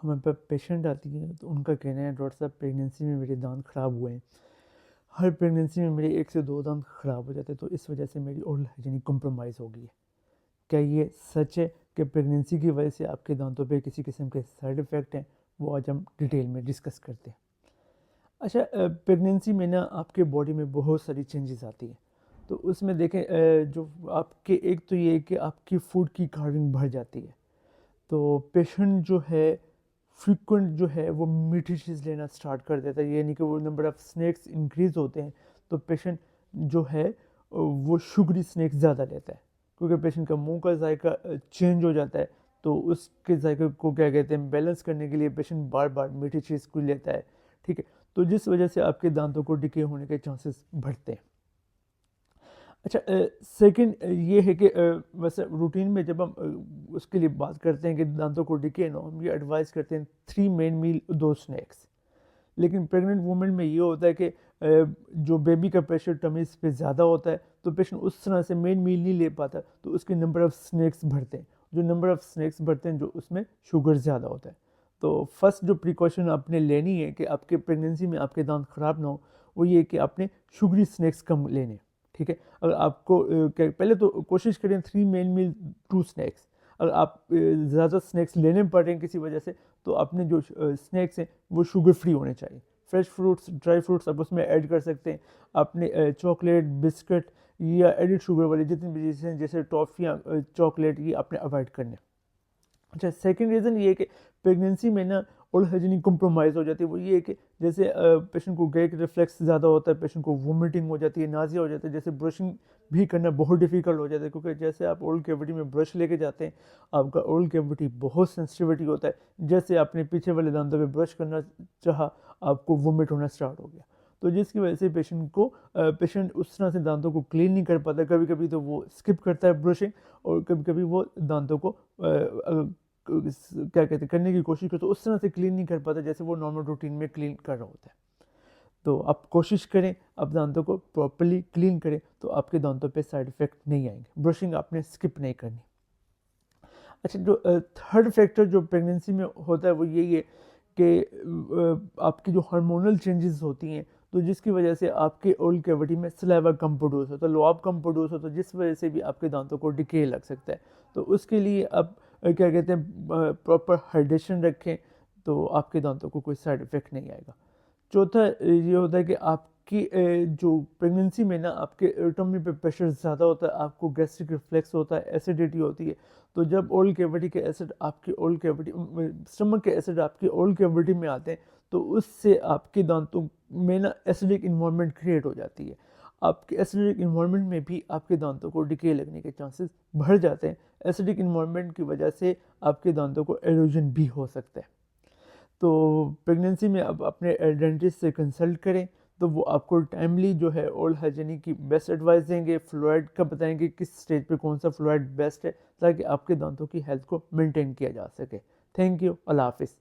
हमारे पास पेशेंट आती है तो उनका कहना है डॉक्टर साहब प्रेगनेंसी में मेरे दांत ख़राब हुए हैं, हर प्रेगनेंसी में मेरे 1 से 2 दांत ख़राब हो जाते हैं, तो इस वजह से मेरी ओरल हाइजीन कॉम्प्रोमाइज़ हो गई है। क्या ये सच है कि प्रेगनेंसी की वजह से आपके दांतों पे किसी किस्म के साइड इफ़ेक्ट हैं? वो आज हम डिटेल में डिस्कस करते हैं। अच्छा, प्रेगनेंसी में ना आपके बॉडी में बहुत सारी चेंजेस आती हैं। तो उसमें देखें, जो आपके एक तो ये है कि आपकी फूड की कार्विंग बढ़ जाती है। तो पेशेंट जो है फ्रीक्वेंट जो है वो मीठी चीज़ लेना स्टार्ट कर देता है, यानी कि वो नंबर ऑफ़ स्नैक्स इंक्रीज़ होते हैं। तो पेशेंट जो है वो शुगरी स्नैक्स ज़्यादा लेता है, क्योंकि पेशेंट का मुंह का जायका चेंज हो जाता है। तो उसके जायके को क्या कहते हैं, बैलेंस करने के लिए पेशेंट बार बार मीठी चीज़ को लेता है। ठीक है, तो जिस वजह से आपके दांतों को डिके होने के चांसेस बढ़ते हैं। अच्छा, सेकंड ये है कि वैसे रूटीन में जब हम उसके लिए बात करते हैं कि दांतों को डिके ना हो, हम ये एडवाइस करते हैं 3 मेन मील 2 स्नैक्स। लेकिन प्रेग्नेंट वुमेन में ये होता है कि जो बेबी का प्रेशर टमीज़ पे ज़्यादा होता है, तो पेशेंट उस तरह से मेन मील नहीं ले पाता, तो उसके नंबर ऑफ़ स्नैक्स बढ़ते हैं। जो नंबर ऑफ़ स्नैक्स बढ़ते हैं, जो उसमें शुगर ज़्यादा होता है। तो फर्स्ट जो प्रिकॉशन आपने लेनी है कि आपके प्रेगनेंसी में आपके दांत ख़राब ना हो, वो ये कि आपने शुगरी स्नैक्स कम लेने। ठीक है, अगर आपको पहले तो कोशिश करें 3 मेन मील 2 स्नैक्स। अगर आप ज़्यादा स्नैक्स लेने पड़ रहे हैं किसी वजह से, तो अपने जो स्नैक्स हैं वो शुगर फ्री होने चाहिए। फ्रेश फ्रूट्स, ड्राई फ्रूट्स आप उसमें ऐड कर सकते हैं। आपने चॉकलेट, बिस्किट या एडिड शुगर वाली जितनी भी चीज़ें हैं, जैसे टॉफ़ियाँ, चॉकलेट, ये आपने अवॉइड करने। अच्छा, सेकंड रीज़न ये है कि प्रेगनेंसी में ना ओरल हाइजीन कॉम्प्रोमाइज़ हो जाती है। वो ये है कि जैसे पेशेंट को गैग रिफ्लेक्स ज़्यादा होता है, पेशेंट को वोमिटिंग हो जाती है, नाज़िया हो जाता है, जैसे ब्रशिंग भी करना बहुत डिफ़िकल्ट हो जाता है, क्योंकि जैसे आप ओरल कैविटी में ब्रश लेके जाते हैं, आपका ओरल कैविटी बहुत सेंसिटिविटी होता है। जैसे आपने पीछे वाले दांतों पे ब्रश करना चाहा, आपको वोमिट होना स्टार्ट हो गया। तो जिसकी वजह से पेशेंट उस तरह से दांतों को क्लीन नहीं कर पाता। कभी-कभी तो वो स्किप करता है ब्रशिंग, और कभी-कभी वो दांतों को क्या कहते हैं, करने की कोशिश करते, तो उस तरह से क्लीन नहीं कर पाता जैसे वो नॉर्मल रूटीन में क्लीन कर रहा होता है। तो आप कोशिश करें, आप दांतों को प्रॉपर्ली क्लीन करें, तो आपके दांतों पे साइड इफ़ेक्ट नहीं आएंगे। ब्रशिंग आपने स्किप नहीं करनी। अच्छा, जो थर्ड फैक्टर जो प्रेगनेंसी में होता है वो यही है कि आपकी जो हार्मोनल चेंजेस होती हैं, तो जिसकी वजह से आपके ओरल कैविटी में सलाइवा कम प्रोड्यूस होता है, लोआब कम प्रोड्यूस होता है, जिस वजह से भी आपके दांतों को डिके लग सकता है। तो उसके लिए आप क्या कहते हैं, प्रॉपर हाइड्रेशन रखें, तो आपके दांतों को कोई साइड इफ़ेक्ट नहीं आएगा। चौथा ये होता है कि आपकी जो प्रेगनेंसी में ना आपके टमी पे प्रेशर ज़्यादा होता है, आपको गैस्ट्रिक रिफ्लेक्स होता है, एसिडिटी होती है। तो जब ओरल कैविटी के एसिड आपकी ओरल कैविटी स्टमक के एसिड आपकी ओरल कैविटी में आते हैं, तो उससे आपके दांतों में ना एसिडिक इन्वायरमेंट क्रिएट हो जाती है। आपके एसिडिक इन्वायरमेंट में भी आपके दांतों को डिके लगने के चांसेस बढ़ जाते हैं। एसिडिक इन्वायरमेंट की वजह से आपके दांतों को एरोजन भी हो सकता है। तो प्रेगनेंसी में आप अपने डेंटिस्ट से कंसल्ट करें, तो वो आपको टाइमली जो है ओरल हाइजीन की बेस्ट एडवाइस देंगे। फ्लोराइड का बताएंगे किस स्टेज पे कौन सा फ्लोराइड बेस्ट है, ताकि आपके दांतों की हेल्थ को मेंटेन किया जा सके। Thank you. अल्लाह हाफिज़।